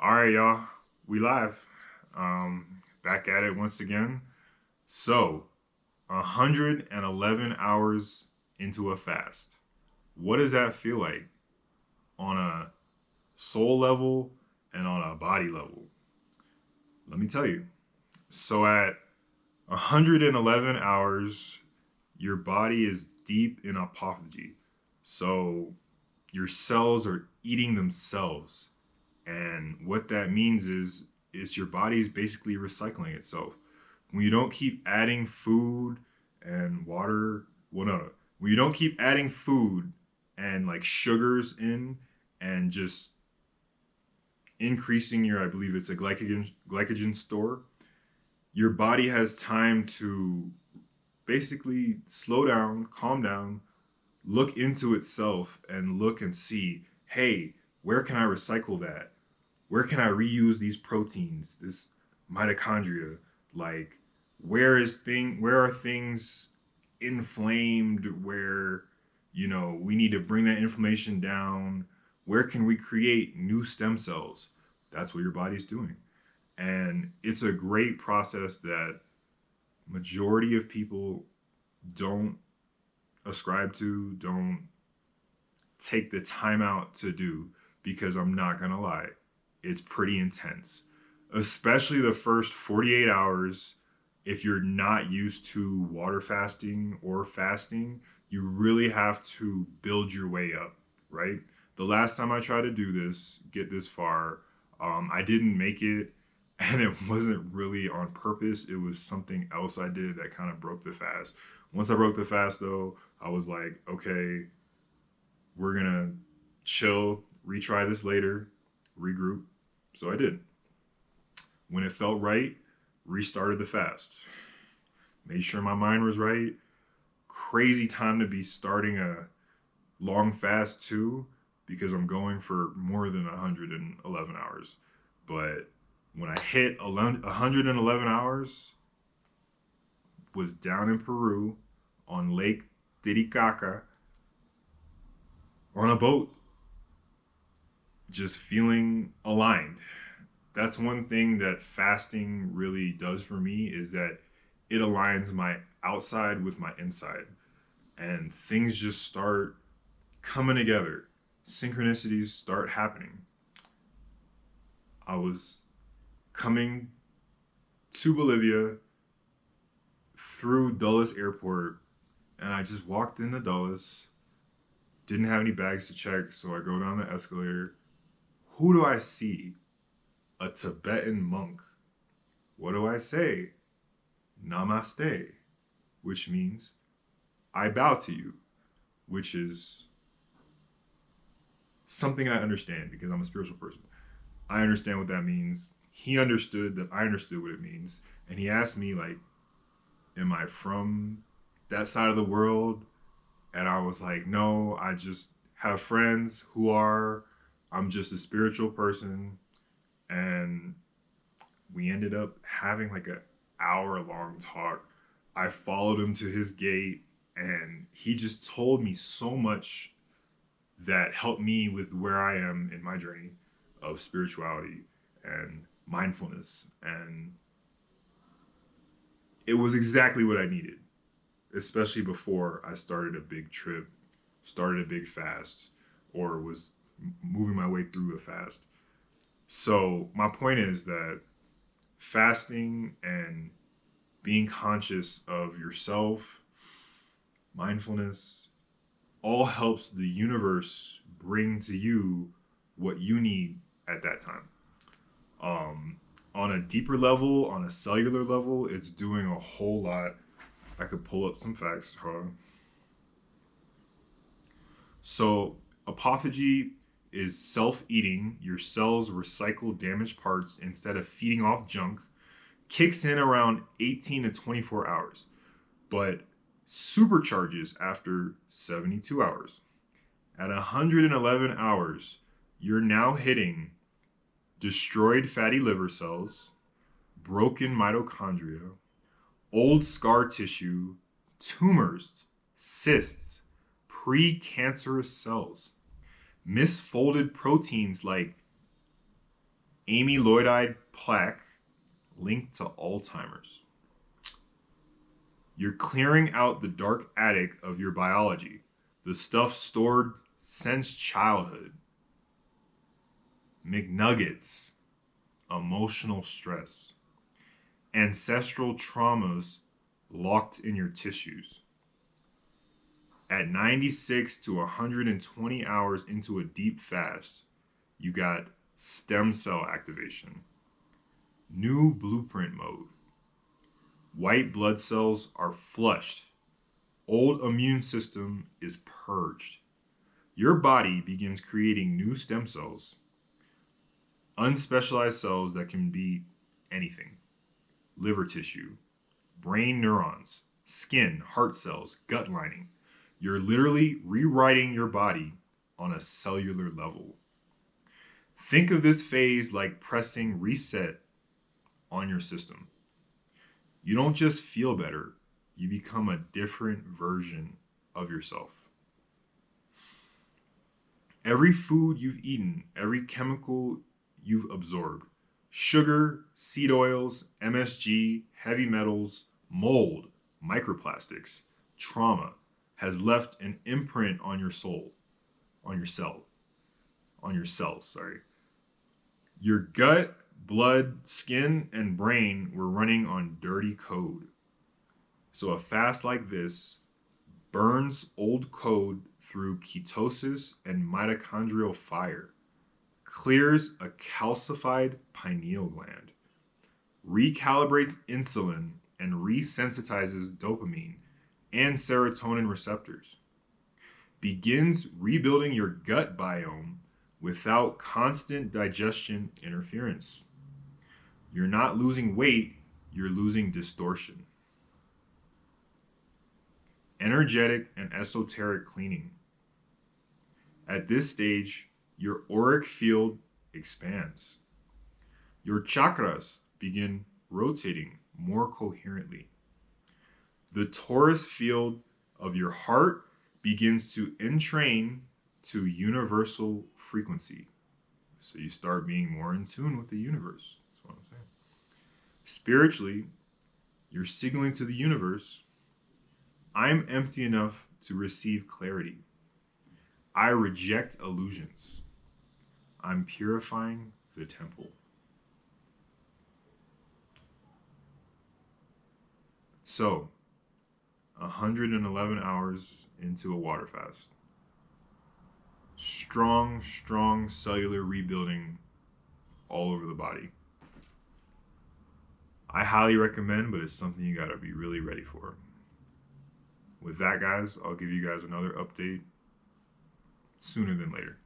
All right, y'all. We live. Back at it once again. So, 111 hours into a fast. What does that feel like on a soul level and on a body level? Let me tell you. So, at 111 hours, your body is deep in apophagy. So, your cells are eating themselves. And what that means is your body's basically recycling itself. When you don't keep adding food and water, well, no. When you don't keep adding food and like sugars in and just increasing your, I believe it's a glycogen store, your body has time to basically slow down, calm down, look into itself and look and see, hey, where can I recycle that? Where can I reuse these proteins, this mitochondria? Like, where are things inflamed where, we need to bring that inflammation down? Where can we create new stem cells? That's what your body's doing. And it's a great process that majority of people don't ascribe to, don't take the time out to do, because I'm not gonna lie, it's pretty intense. Especially the first 48 hours, if you're not used to water fasting or fasting, you really have to build your way up, right? The last time I tried to do this, get this far, I didn't make it, and it wasn't really on purpose. It was something else I did that kind of broke the fast. Once I broke the fast, though, I was like, okay, we're gonna chill, retry this later, regroup. So I did. When it felt right, restarted the fast. Made sure my mind was right. Crazy time to be starting a long fast too, because I'm going for more than 111 hours. But when I hit 111 hours, was down in Peru on Lake Titicaca on a boat, just feeling aligned. That's one thing that fasting really does for me, is that it aligns my outside with my inside, and things just start coming together. Synchronicities start happening. I was coming to Bolivia through Dulles Airport, and I just walked into Dulles. Didn't have any bags to check, so I go down the escalator. Who do I see? A Tibetan monk. What do I say? Namaste, which means I bow to you, which is something I understand because I'm a spiritual person. I understand what that means. He understood that I understood what it means. And he asked me, like, am I from that side of the world? And I was like, no, I just have friends who are. I'm just a spiritual person. And we ended up having like an hour long talk. I followed him to his gate, and he just told me so much that helped me with where I am in my journey of spirituality and mindfulness. And it was exactly what I needed, especially before I started a big trip, started a big fast, or was moving my way through a fast. So my point is that fasting and being conscious of yourself, mindfulness, all helps the universe bring to you what you need at that time. On a deeper level, on a cellular level, it's doing a whole lot. I could pull up some facts. Hold on. So, autophagy is self-eating. Your cells recycle damaged parts instead of feeding off junk. Kicks in around 18 to 24 hours, but supercharges after 72 hours. At 111 hours, you're now hitting destroyed fatty liver cells, broken mitochondria, old scar tissue, tumors, cysts, precancerous cells, misfolded proteins like amyloid plaque linked to Alzheimer's. You're clearing out the dark attic of your biology, the stuff stored since childhood. McNuggets, emotional stress, ancestral traumas locked in your tissues. At 96 to 120 hours into a deep fast, you got stem cell activation, new blueprint mode. White blood cells are flushed. Old immune system is purged. Your body begins creating new stem cells, unspecialized cells that can be anything: liver tissue, brain neurons, skin, heart cells, gut lining. You're literally rewriting your body on a cellular level. Think of this phase like pressing reset on your system. You don't just feel better, you become a different version of yourself. Every food you've eaten, every chemical you've absorbed, sugar, seed oils, MSG, heavy metals, mold, microplastics, trauma, has left an imprint on your soul, on your cells, sorry. Your gut, blood, skin, and brain were running on dirty code. So a fast like this burns old code through ketosis and mitochondrial fire, clears a calcified pineal gland, recalibrates insulin, and resensitizes dopamine and serotonin receptors, begins rebuilding your gut biome without constant digestion interference. You're not losing weight, you're losing distortion. Energetic and esoteric cleaning. At this stage, your auric field expands. Your chakras begin rotating more coherently. The torus field of your heart begins to entrain to universal frequency. So you start being more in tune with the universe. That's what I'm saying. Spiritually, you're signaling to the universe, I'm empty enough to receive clarity. I reject illusions. I'm purifying the temple. So, 111 hours into a water fast. Strong cellular rebuilding all over the body. I highly recommend, but it's something you gotta be really ready for. With that, guys, I'll give you guys another update sooner than later.